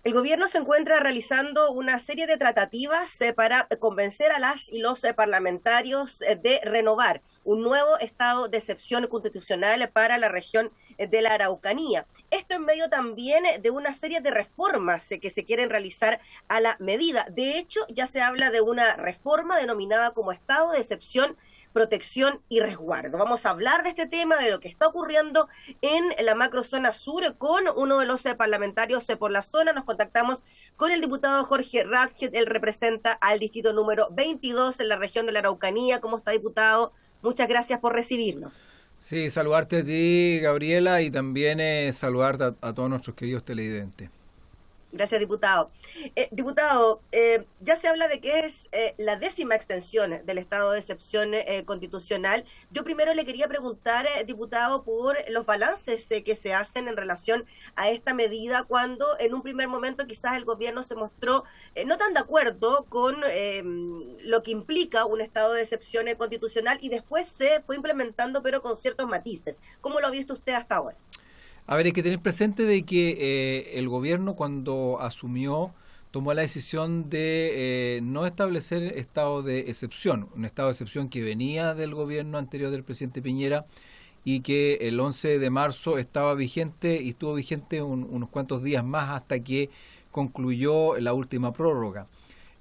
El gobierno se encuentra realizando una serie de tratativas para convencer a las y los parlamentarios de renovar un nuevo estado de excepción constitucional para la región de la Araucanía. Esto en medio también de una serie de reformas que se quieren realizar a la medida. De hecho, ya se habla de una reforma denominada como estado de excepción, protección y resguardo. Vamos a hablar de este tema, de lo que está ocurriendo en la macrozona sur con uno de los parlamentarios por la zona. Nos contactamos con el diputado Jorge Radget, él representa al distrito número 22 en la región de la Araucanía. ¿Cómo está, diputado? Muchas gracias por recibirnos. Sí, saludarte a ti, Gabriela, y también saludar a todos nuestros queridos televidentes. Gracias, diputado. Diputado, ya se habla de que es la 10ª extensión del estado de excepción constitucional. Yo primero le quería preguntar, diputado, por los balances que se hacen en relación a esta medida, cuando en un primer momento quizás el gobierno se mostró no tan de acuerdo con lo que implica un estado de excepción constitucional y después se fue implementando, pero con ciertos matices. ¿Cómo lo ha visto usted hasta ahora? A ver, hay que tener presente de que el gobierno cuando asumió tomó la decisión de no establecer estado de excepción, un estado de excepción que venía del gobierno anterior del presidente Piñera y que el 11 de marzo estaba vigente y estuvo vigente unos cuantos días más hasta que concluyó la última prórroga.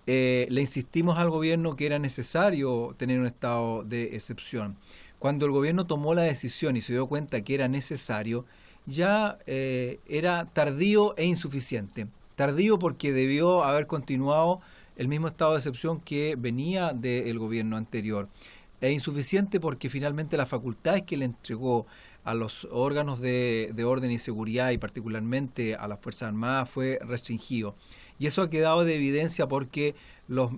Le insistimos al gobierno que era necesario tener un estado de excepción. Cuando el gobierno tomó la decisión y se dio cuenta que era necesario, ya era tardío e insuficiente. Tardío porque debió haber continuado el mismo estado de excepción que venía del gobierno anterior. E insuficiente porque finalmente las facultades que le entregó a los órganos de orden y seguridad y particularmente a las Fuerzas Armadas fue restringido. Y eso ha quedado de evidencia porque los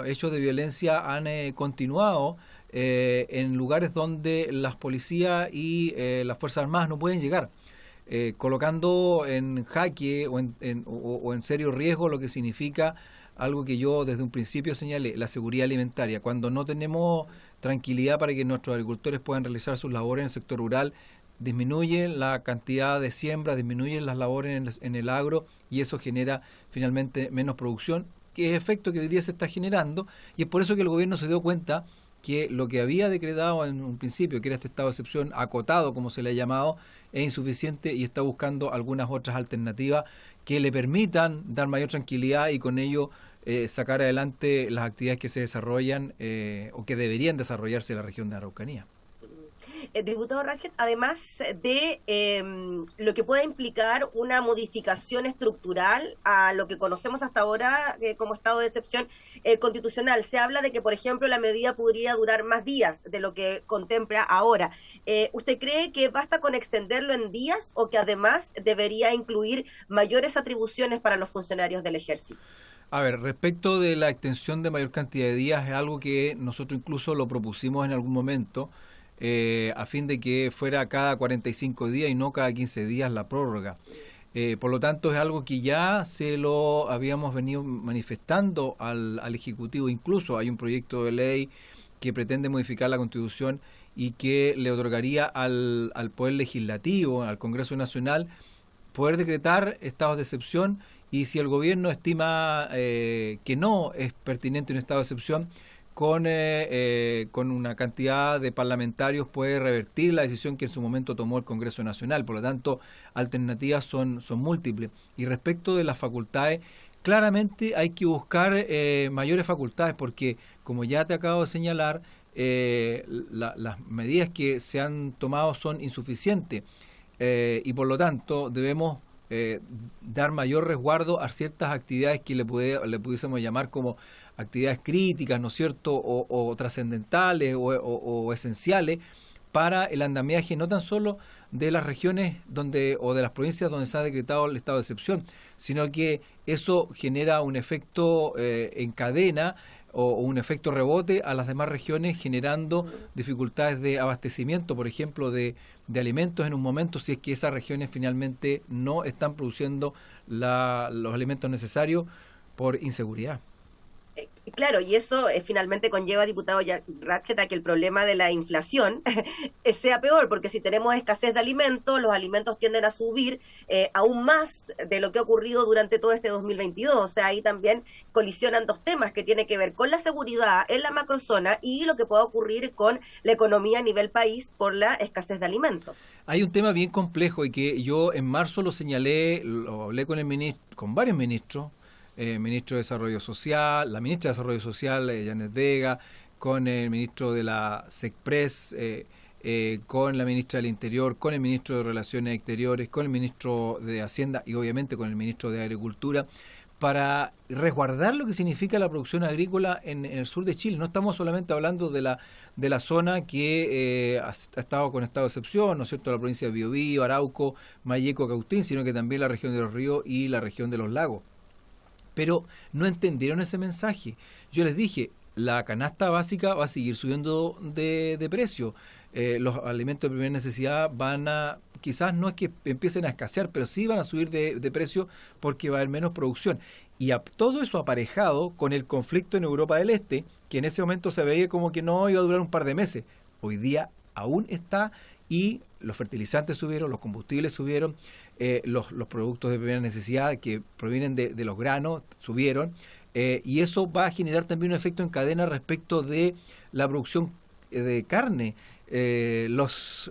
hechos de violencia han continuado en lugares donde las policías y las Fuerzas Armadas no pueden llegar, colocando en jaque o en serio riesgo lo que significa algo que yo desde un principio señalé, la seguridad alimentaria. Cuando no tenemos tranquilidad para que nuestros agricultores puedan realizar sus labores en el sector rural, disminuye la cantidad de siembra, disminuyen las labores en el agro y eso genera finalmente menos producción, que es efecto que hoy día se está generando, y es por eso que el gobierno se dio cuenta que lo que había decretado en un principio, que era este estado de excepción acotado, como se le ha llamado, es insuficiente y está buscando algunas otras alternativas que le permitan dar mayor tranquilidad y con ello sacar adelante las actividades que se desarrollan o que deberían desarrollarse en la región de Araucanía. Diputado Rasket, además de lo que pueda implicar una modificación estructural a lo que conocemos hasta ahora como estado de excepción constitucional, se habla de que, por ejemplo, la medida podría durar más días de lo que contempla ahora. ¿Usted cree que basta con extenderlo en días o que además debería incluir mayores atribuciones para los funcionarios del ejército? A ver, respecto de la extensión de mayor cantidad de días, es algo que nosotros incluso lo propusimos en algún momento, a fin de que fuera cada 45 días y no cada 15 días la prórroga. Por lo tanto, es algo que ya se lo habíamos venido manifestando al Ejecutivo. Incluso hay un proyecto de ley que pretende modificar la Constitución y que le otorgaría al Poder Legislativo, al Congreso Nacional, poder decretar estados de excepción, y si el gobierno estima que no es pertinente un estado de excepción, con una cantidad de parlamentarios puede revertir la decisión que en su momento tomó el Congreso Nacional. Por lo tanto, alternativas son múltiples. Y respecto de las facultades, claramente hay que buscar mayores facultades porque, como ya te acabo de señalar, las medidas que se han tomado son insuficientes y por lo tanto debemos dar mayor resguardo a ciertas actividades que le pudiésemos llamar como actividades críticas, ¿no es cierto?, o trascendentales o esenciales para el andamiaje no tan solo de las regiones o de las provincias donde se ha decretado el estado de excepción, sino que eso genera un efecto en cadena o un efecto rebote a las demás regiones, generando dificultades de abastecimiento, por ejemplo, de alimentos en un momento, si es que esas regiones finalmente no están produciendo los alimentos necesarios por inseguridad. Claro, y eso finalmente conlleva, diputado Ratchet, a que el problema de la inflación sea peor, porque si tenemos escasez de alimentos, los alimentos tienden a subir aún más de lo que ha ocurrido durante todo este 2022. O sea, ahí también colisionan dos temas que tienen que ver con la seguridad en la macrozona y lo que pueda ocurrir con la economía a nivel país por la escasez de alimentos. Hay un tema bien complejo y que yo en marzo lo señalé, lo hablé con el ministro, con varios ministros, ministro de Desarrollo Social, la ministra de Desarrollo Social, Janet Vega, con el ministro de la SECPRES, con la ministra del Interior, con el ministro de Relaciones Exteriores, con el ministro de Hacienda y obviamente con el ministro de Agricultura, para resguardar lo que significa la producción agrícola en el sur de Chile. No estamos solamente hablando de la zona que ha estado con estado de excepción, ¿no es cierto?, la provincia de Biobío, Arauco, Malleco, Cautín, sino que también la región de los ríos y la región de los lagos. Pero no entendieron ese mensaje. Yo les dije, la canasta básica va a seguir subiendo de precio. Los alimentos de primera necesidad quizás no es que empiecen a escasear, pero sí van a subir de precio porque va a haber menos producción. Y todo eso aparejado con el conflicto en Europa del Este, que en ese momento se veía como que no iba a durar un par de meses. Hoy día aún está y los fertilizantes subieron, los combustibles subieron, los productos de primera necesidad que provienen de los granos subieron, y eso va a generar también un efecto en cadena respecto de la producción de carne. Los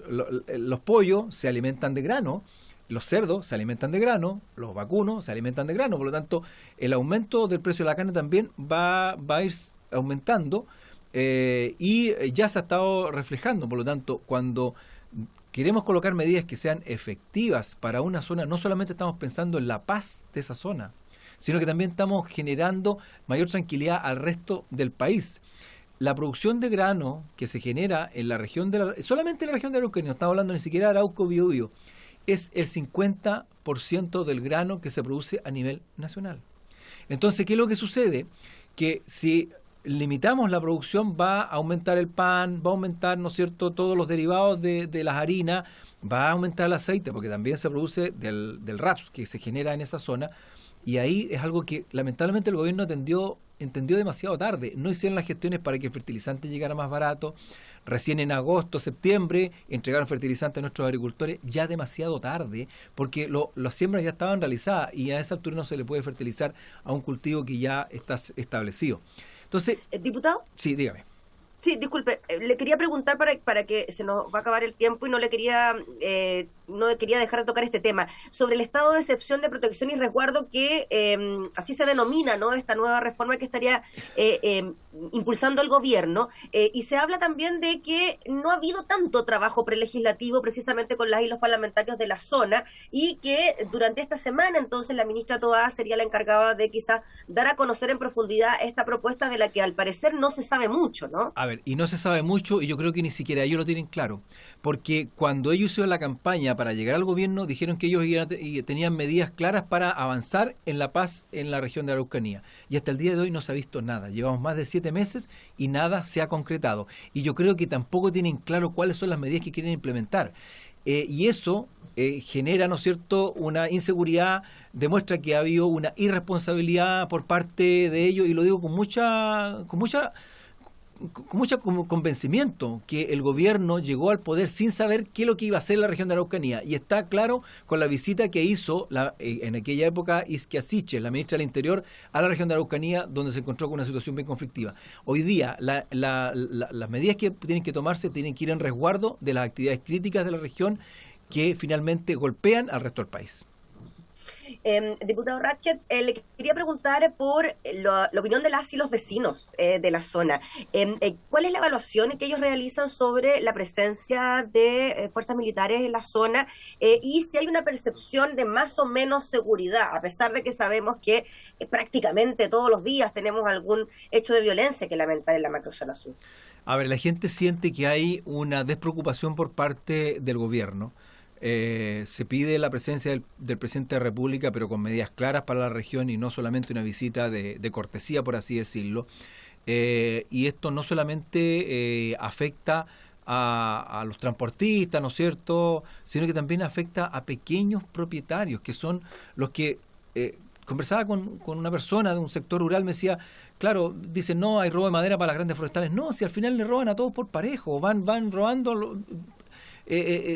pollos se alimentan de grano, los cerdos se alimentan de grano, los vacunos se alimentan de grano, por lo tanto el aumento del precio de la carne también va a ir aumentando, y ya se ha estado reflejando. Por lo tanto, cuando queremos colocar medidas que sean efectivas para una zona, no solamente estamos pensando en la paz de esa zona, sino que también estamos generando mayor tranquilidad al resto del país. La producción de grano que se genera en la región solamente en la región de Arauco, no estamos hablando ni siquiera de Arauco, Biobío, es el 50% del grano que se produce a nivel nacional. Entonces, ¿qué es lo que sucede? Que si limitamos la producción, va a aumentar el pan, va a aumentar, ¿no es cierto?, todos los derivados de las harinas, va a aumentar el aceite, porque también se produce del raps que se genera en esa zona, y ahí es algo que lamentablemente el gobierno entendió demasiado tarde. No hicieron las gestiones para que el fertilizante llegara más barato. Recién en agosto, septiembre, entregaron fertilizante a nuestros agricultores ya demasiado tarde, porque las siembras ya estaban realizadas y a esa altura no se le puede fertilizar a un cultivo que ya está establecido. Entonces, ¿Diputado? Sí, dígame. Sí, disculpe, le quería preguntar para que se nos va a acabar el tiempo y no quería dejar de tocar este tema, sobre el estado de excepción de protección y resguardo que así se denomina, ¿no?, esta nueva reforma que estaría impulsando el gobierno, y se habla también de que no ha habido tanto trabajo prelegislativo precisamente con las y los parlamentarios de la zona, y que durante esta semana entonces la ministra Toá sería la encargada de quizás dar a conocer en profundidad esta propuesta de la que al parecer no se sabe mucho, ¿no? A ver, y no se sabe mucho, y yo creo que ni siquiera ellos lo tienen claro, porque cuando ellos hicieron la campaña para llegar al gobierno, dijeron que ellos tenían medidas claras para avanzar en la paz en la región de la Araucanía, y hasta el día de hoy no se ha visto nada. Llevamos más de 7 meses y nada se ha concretado, y yo creo que tampoco tienen claro cuáles son las medidas que quieren implementar, y eso genera, ¿no es cierto?, una inseguridad, demuestra que ha habido una irresponsabilidad por parte de ellos, y lo digo con mucho convencimiento, que el gobierno llegó al poder sin saber qué es lo que iba a hacer la región de Araucanía, y está claro con la visita que hizo en aquella época Isquia Siches, la ministra del Interior, a la región de Araucanía, donde se encontró con una situación bien conflictiva. Hoy día las medidas que tienen que tomarse tienen que ir en resguardo de las actividades críticas de la región que finalmente golpean al resto del país. Diputado Ratchet, le quería preguntar por la opinión de las y los vecinos de la zona. ¿Cuál es la evaluación que ellos realizan sobre la presencia de fuerzas militares en la zona, y si hay una percepción de más o menos seguridad, a pesar de que sabemos que prácticamente todos los días tenemos algún hecho de violencia que lamentar en la macrozona sur? A ver, la gente siente que hay una despreocupación por parte del gobierno. Se pide la presencia del presidente de la República, pero con medidas claras para la región y no solamente una visita de cortesía, por así decirlo. Y esto no solamente afecta a los transportistas, ¿no es cierto?, sino que también afecta a pequeños propietarios, que son los que conversaba con una persona de un sector rural, me decía, claro, dicen, no, hay robo de madera para las grandes forestales. No, si al final le roban a todos por parejo, van robando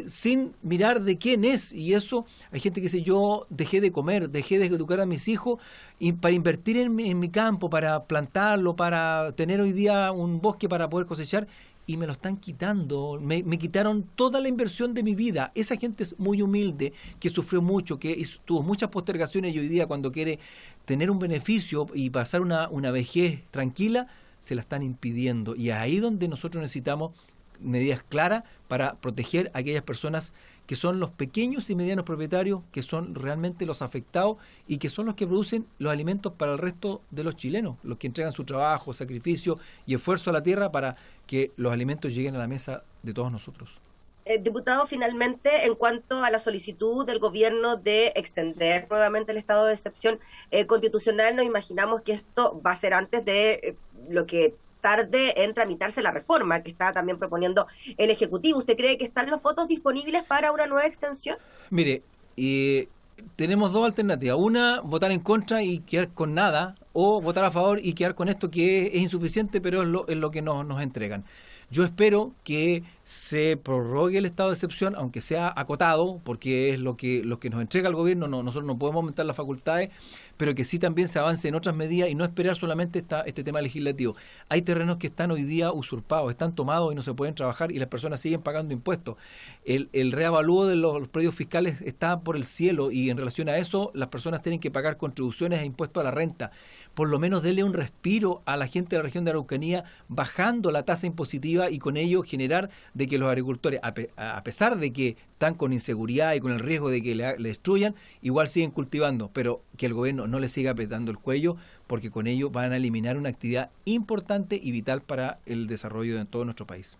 sin mirar de quién es. Y eso, hay gente que dice, yo dejé de comer, dejé de educar a mis hijos y para invertir en mi campo, para plantarlo, para tener hoy día un bosque para poder cosechar, y me lo están quitando, me quitaron toda la inversión de mi vida. Esa gente es muy humilde, que sufrió mucho, que tuvo muchas postergaciones, y hoy día cuando quiere tener un beneficio y pasar una vejez tranquila, se la están impidiendo. Y ahí donde nosotros necesitamos medidas claras para proteger a aquellas personas que son los pequeños y medianos propietarios, que son realmente los afectados y que son los que producen los alimentos para el resto de los chilenos, los que entregan su trabajo, sacrificio y esfuerzo a la tierra para que los alimentos lleguen a la mesa de todos nosotros. Diputado, finalmente, en cuanto a la solicitud del gobierno de extender nuevamente el estado de excepción constitucional, nos imaginamos que esto va a ser antes de lo que tarde en tramitarse la reforma que está también proponiendo el Ejecutivo. ¿Usted cree que están los votos disponibles para una nueva extensión? Mire, tenemos dos alternativas. Una, votar en contra y quedar con nada, o votar a favor y quedar con esto que es insuficiente, pero es lo que nos entregan. Yo espero que se prorrogue el estado de excepción, aunque sea acotado, porque es lo que nos entrega el gobierno. Nosotros no podemos aumentar las facultades, pero que sí también se avance en otras medidas y no esperar solamente este tema legislativo. Hay terrenos que están hoy día usurpados, están tomados y no se pueden trabajar, y las personas siguen pagando impuestos. El reavalúo de los predios fiscales está por el cielo, y en relación a eso las personas tienen que pagar contribuciones e impuestos a la renta. Por lo menos denle un respiro a la gente de la región de Araucanía, bajando la tasa impositiva, y con ello generar de que los agricultores, a pesar de que están con inseguridad y con el riesgo de que le destruyan, igual siguen cultivando, pero que el gobierno no les siga apretando el cuello, porque con ello van a eliminar una actividad importante y vital para el desarrollo de todo nuestro país.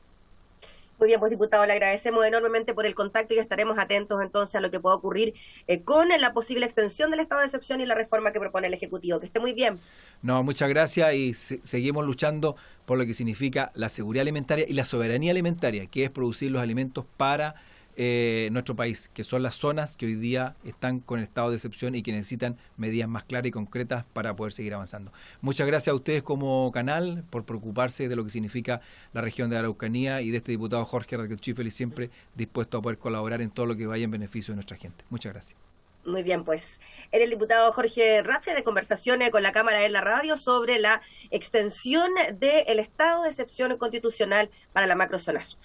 Muy bien, pues diputado, le agradecemos enormemente por el contacto y estaremos atentos entonces a lo que pueda ocurrir con la posible extensión del estado de excepción y la reforma que propone el Ejecutivo. Que esté muy bien. No, muchas gracias, y seguimos luchando por lo que significa la seguridad alimentaria y la soberanía alimentaria, que es producir los alimentos para nuestro país, que son las zonas que hoy día están con estado de excepción y que necesitan medidas más claras y concretas para poder seguir avanzando. Muchas gracias a ustedes como canal por preocuparse de lo que significa la región de Araucanía, y de este diputado Jorge Raquel, siempre dispuesto a poder colaborar en todo lo que vaya en beneficio de nuestra gente. Muchas gracias. Muy bien, pues era el diputado Jorge Ratzinger de conversaciones con la Cámara en la Radio sobre la extensión del estado de excepción constitucional para la macrozona sur.